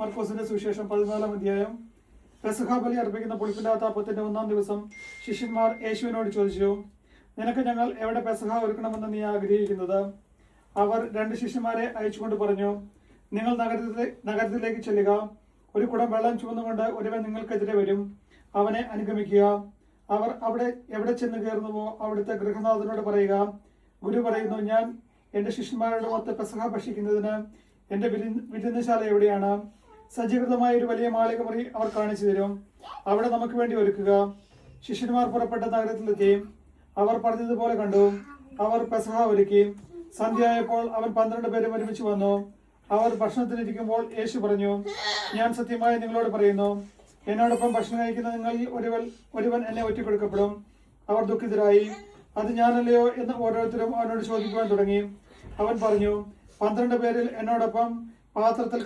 മർക്കോസിന്റെ സുവിശേഷം 14-ാം അധ്യായം. പെസഹ ബലി അർപ്പിക്കുന്ന പുളിപ്പില്ലാത്ത അപ്പത്തിന്റെ 1-ാം ദിവസം ശിഷ്യന്മാർ യേശുവിനോട് ചോദിച്ചു, നിനക്ക് ഞങ്ങൾ എവിടെ പെസഹ ഒരുക്കണമെന്ന് നീ ആഗ്രഹിക്കുന്നത്? അവർ 2 ശിഷ്യന്മാരെ അയച്ചുകൊണ്ട് പറഞ്ഞു, നിങ്ങൾ നഗരത്തിലേക്ക് ചെല്ലുക. ഒരു കുടം വെള്ളം ചുമന്നുകൊണ്ട് ഒരുവൻ നിങ്ങൾക്കെതിരെ വരും, അവനെ അനുഗമിക്കുക. അവർ എവിടെ ചെന്ന് കയറുന്നുവോ അവിടുത്തെ ഗൃഹനാഥനോട് പറയുക, ഗുരു പറയുന്നു, ഞാൻ എന്റെ ശിഷ്യന്മാരുടെ ഒത്ത് പെസഹ ഭക്ഷിക്കുന്നതിന് എന്റെ വിരുന്നുശാല എവിടെയാണ്? സജ്ജീകൃതമായ ഒരു വലിയ മാളിക മുറി അവർ കാണിച്ചു തരും, അവിടെ നമുക്ക് വേണ്ടി ഒരുക്കുക. ശിഷ്യന്മാർ പുറപ്പെട്ട നഗരത്തിലെത്തി. അവർ പറഞ്ഞതുപോലെ കണ്ടു. അവർ പെസഹ ഒരുക്കി. സന്ധ്യയായപ്പോൾ അവൻ 12 പേരും ഒരുമിച്ച് വന്നു. അവർ ഭക്ഷണത്തിനിരിക്കുമ്പോൾ യേശു പറഞ്ഞു, ഞാൻ സത്യമായി നിങ്ങളോട് പറയുന്നു, എന്നോടൊപ്പം ഭക്ഷണം കഴിക്കുന്ന നിങ്ങളിൽ ഒരുവൻ എന്നെ ഒറ്റിക്കൊടുക്കപ്പെടും. അവർ ദുഃഖിതരായി. അത് ഞാനല്ലയോ എന്ന് ഓരോരുത്തരും അവനോട് ചോദിക്കുവാൻ തുടങ്ങി. അവൻ പറഞ്ഞു, 12 പേരിൽ എന്നോടൊപ്പം പാത്രത്തിൽ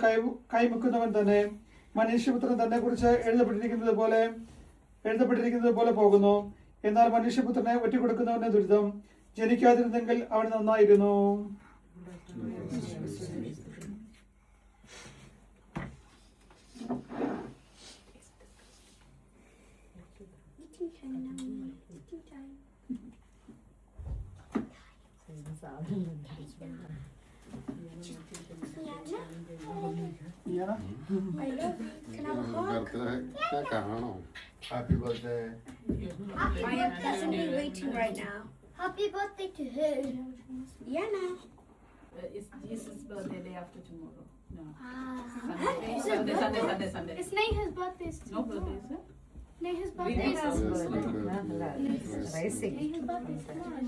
കൈമുക്കുന്നവൻ തന്നെ. മനുഷ്യപുത്രൻ തന്നെ കുറിച്ച് എഴുതപ്പെട്ടിരിക്കുന്നത് പോലെ പോകുന്നു. എന്നാൽ മനുഷ്യപുത്രനെ ഒറ്റിക്കൊടുക്കുന്നവന്റെ ദുരിതം ജനിക്കാതിരുന്നെങ്കിൽ അവൻ നന്നായിരുന്നു. Happy birthday. I am personally waiting right now. Happy birthday to who? Yana. It's Jesus' birthday day after tomorrow. No. Sunday. It's Neha's birthday. No birthday, sir? Neha's birthday. Neha's Neha's birthday is tomorrow.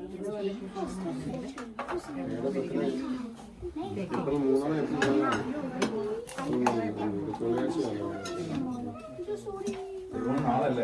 She's only 14. നാളെ